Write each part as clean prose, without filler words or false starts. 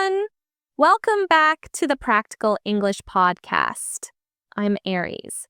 everyone! Welcome back to the Practical English Podcast. I'm Aries.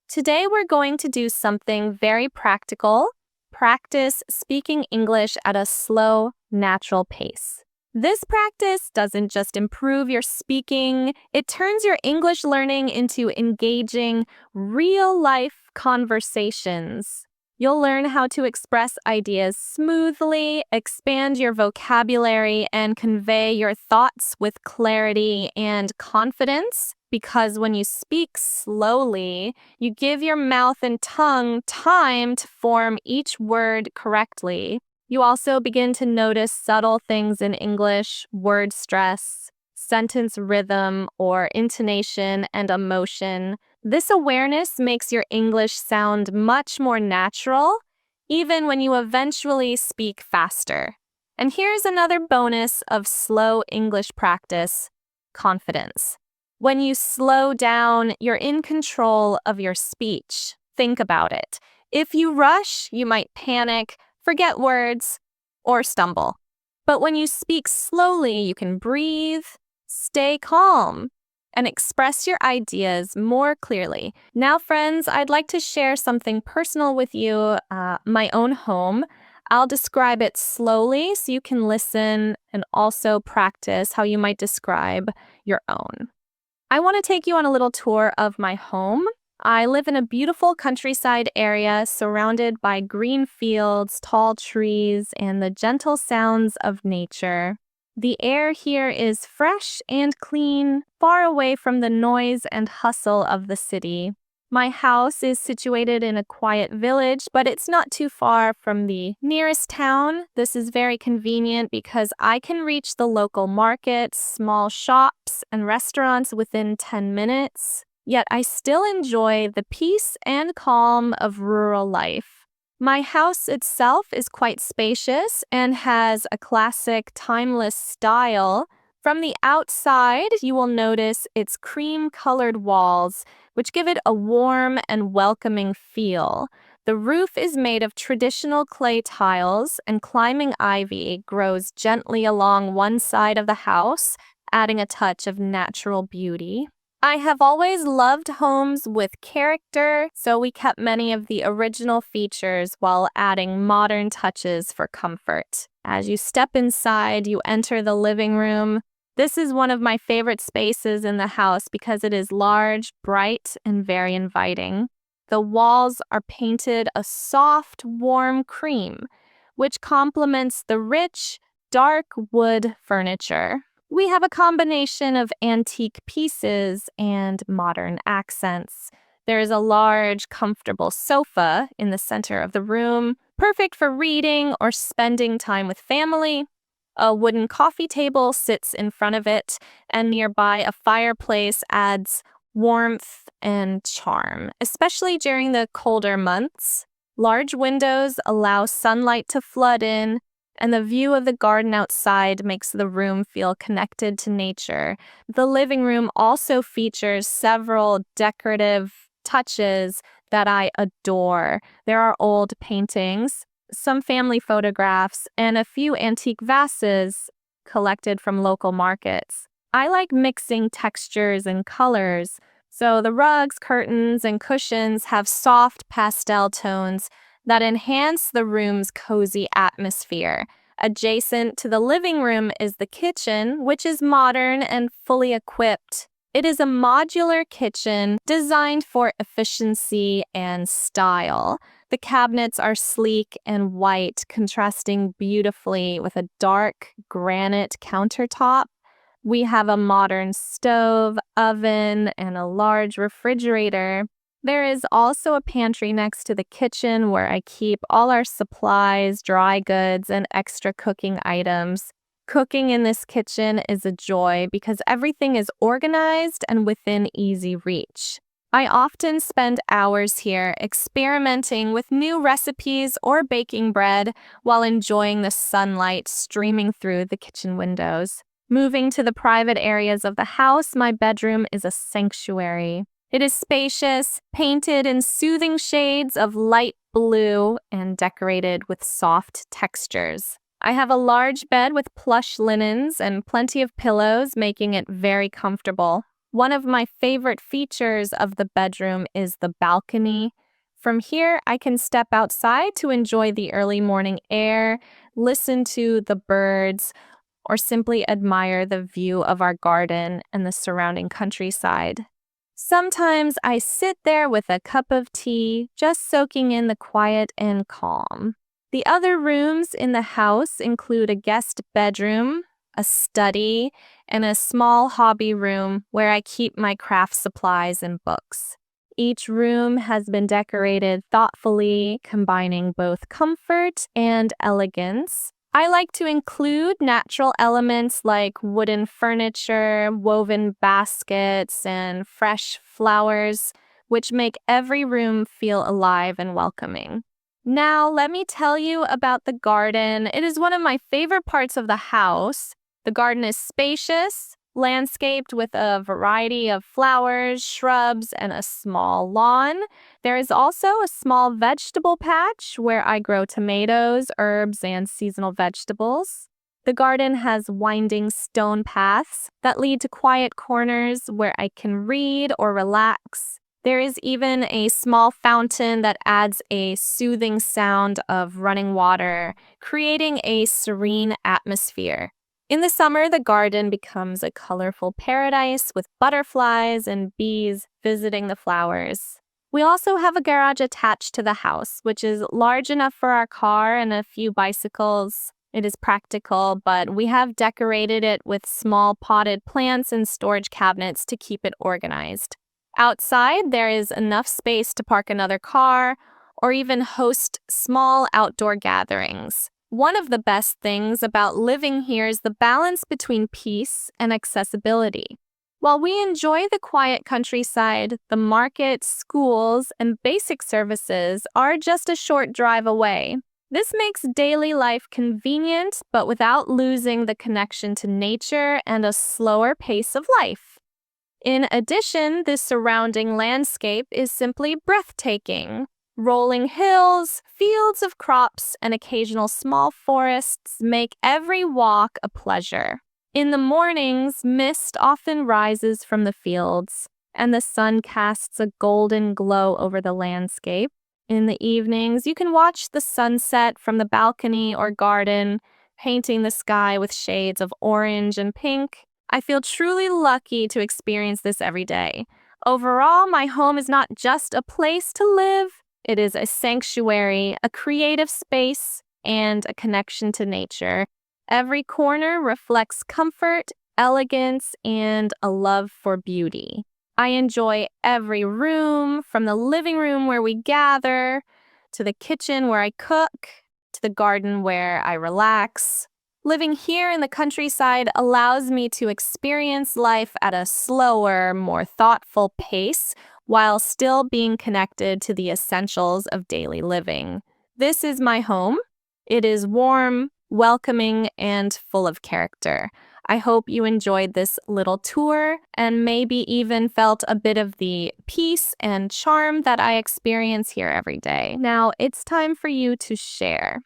Today we're going to do something very practical. Practice speaking English at a slow, natural pace. This practice doesn't just improve your speaking, it turns your English learning into engaging, real-life conversations. You'll learn how to express ideas smoothly, expand your vocabulary, and convey your thoughts with clarity and confidence. Because when you speak slowly, you give your mouth and tongue time to form each word correctly. You also begin to notice subtle things in English, word stress, sentence rhythm, or intonation and emotion. This awareness makes your English sound much more natural, even when you eventually speak faster. And here's another bonus of slow English practice: confidence. When you slow down, you're in control of your speech. Think about it. If you rush, you might panic, forget words, or stumble. But when you speak slowly, you can breathe, stay calm, and express your ideas more clearly. Now, friends, I'd like to share something personal with you, my own home. I'll describe it slowly so you can listen and also practice how you might describe your own. I want to take you on a little tour of my home. I live in a beautiful countryside area surrounded by green fields, tall trees, and the gentle sounds of nature. The air here is fresh and clean, far away from the noise and hustle of the city. My house is situated in a quiet village, but it's not too far from the nearest town. This is very convenient because I can reach the local markets, small shops, and restaurants within 10 minutes. Yet I still enjoy the peace and calm of rural life. My house itself is quite spacious and has a classic, timeless style. From the outside, you will notice its cream-colored walls, which give it a warm and welcoming feel. The roof is made of traditional clay tiles, and climbing ivy grows gently along one side of the house, adding a touch of natural beauty. I have always loved homes with character, so we kept many of the original features while adding modern touches for comfort. As you step inside, you enter the living room. This is one of my favorite spaces in the house because it is large, bright, and very inviting. The walls are painted a soft, warm cream, which complements the rich, dark wood furniture. We have a combination of antique pieces and modern accents. There is a large, comfortable sofa in the center of the room, perfect for reading or spending time with family. A wooden coffee table sits in front of it, and nearby a fireplace adds warmth and charm, especially during the colder months. Large windows allow sunlight to flood in, and the view of the garden outside makes the room feel connected to nature. The living room also features several decorative touches that I adore. There are old paintings, some family photographs, and a few antique vases collected from local markets. I like mixing textures and colors, so the rugs, curtains, and cushions have soft pastel tones that enhance the room's cozy atmosphere. Adjacent to the living room is the kitchen, which is modern and fully equipped. It is a modular kitchen designed for efficiency and style. The cabinets are sleek and white, contrasting beautifully with a dark granite countertop. We have a modern stove, oven, and a large refrigerator. There is also a pantry next to the kitchen where I keep all our supplies, dry goods, and extra cooking items. Cooking in this kitchen is a joy because everything is organized and within easy reach. I often spend hours here experimenting with new recipes or baking bread while enjoying the sunlight streaming through the kitchen windows. Moving to the private areas of the house, my bedroom is a sanctuary. It is spacious, painted in soothing shades of light blue, and decorated with soft textures. I have a large bed with plush linens and plenty of pillows, making it very comfortable. One of my favorite features of the bedroom is the balcony. From here, I can step outside to enjoy the early morning air, listen to the birds, or simply admire the view of our garden and the surrounding countryside. Sometimes I sit there with a cup of tea, just soaking in the quiet and calm. The other rooms in the house include a guest bedroom, a study, and a small hobby room where I keep my craft supplies and books. Each room has been decorated thoughtfully, combining both comfort and elegance. I like to include natural elements like wooden furniture, woven baskets, and fresh flowers, which make every room feel alive and welcoming. Now, let me tell you about the garden. It is one of my favorite parts of the house. The garden is spacious, landscaped with a variety of flowers, shrubs, and a small lawn. There is also a small vegetable patch where I grow tomatoes, herbs, and seasonal vegetables. The garden has winding stone paths that lead to quiet corners where I can read or relax. There is even a small fountain that adds a soothing sound of running water, creating a serene atmosphere. In the summer, the garden becomes a colorful paradise with butterflies and bees visiting the flowers. We also have a garage attached to the house, which is large enough for our car and a few bicycles. It is practical, but we have decorated it with small potted plants and storage cabinets to keep it organized. Outside, there is enough space to park another car or even host small outdoor gatherings. One of the best things about living here is the balance between peace and accessibility. While we enjoy the quiet countryside, the market, schools, and basic services are just a short drive away. This makes daily life convenient, but without losing the connection to nature and a slower pace of life. In addition, the surrounding landscape is simply breathtaking. Rolling hills, fields of crops, and occasional small forests make every walk a pleasure. In the mornings, mist often rises from the fields, and the sun casts a golden glow over the landscape. In the evenings, you can watch the sunset from the balcony or garden, painting the sky with shades of orange and pink. I feel truly lucky to experience this every day. Overall, my home is not just a place to live, it is a sanctuary, a creative space, and a connection to nature. Every corner reflects comfort, elegance, and a love for beauty. I enjoy every room, from the living room where we gather, to the kitchen where I cook, to the garden where I relax. Living here in the countryside allows me to experience life at a slower, more thoughtful pace while still being connected to the essentials of daily living. This is my home. It is warm, welcoming, and full of character. I hope you enjoyed this little tour and maybe even felt a bit of the peace and charm that I experience here every day. Now, it's time for you to share.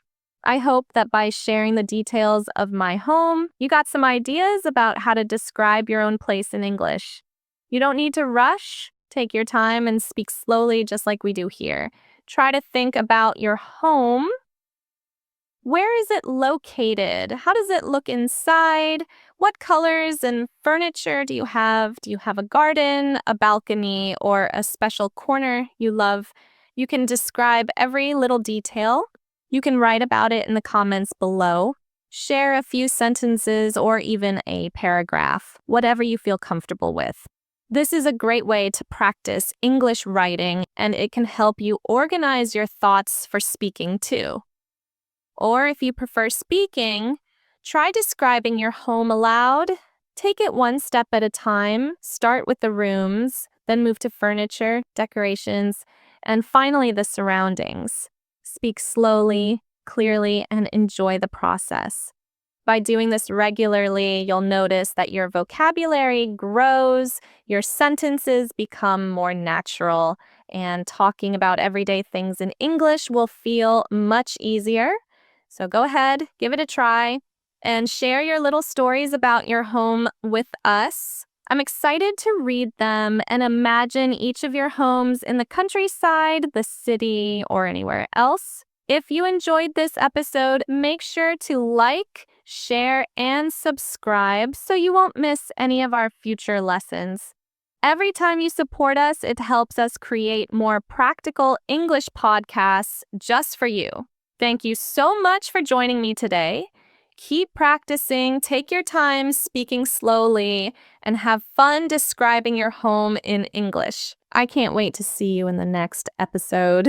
I hope that by sharing the details of my home, you got some ideas about how to describe your own place in English. You don't need to rush. Take your time and speak slowly just like we do here. Try to think about your home. Where is it located? How does it look inside? What colors and furniture do you have? Do you have a garden, a balcony, or a special corner you love? You can describe every little detail. You can write about it in the comments below. Share a few sentences or even a paragraph, whatever you feel comfortable with. This is a great way to practice English writing, and it can help you organize your thoughts for speaking too. Or if you prefer speaking, try describing your home aloud. Take it one step at a time. Start with the rooms, then move to furniture, decorations, and finally the surroundings. Speak slowly, clearly, and enjoy the process. By doing this regularly, you'll notice that your vocabulary grows, your sentences become more natural, and talking about everyday things in English will feel much easier. So go ahead, give it a try, and share your little stories about your home with us. I'm excited to read them and imagine each of your homes in the countryside, the city, or anywhere else. If you enjoyed this episode, make sure to like, share, and subscribe so you won't miss any of our future lessons. Every time you support us, it helps us create more practical English podcasts just for you. Thank you so much for joining me today. Keep practicing, take your time speaking slowly, and have fun describing your home in English. I can't wait to see you in the next episode.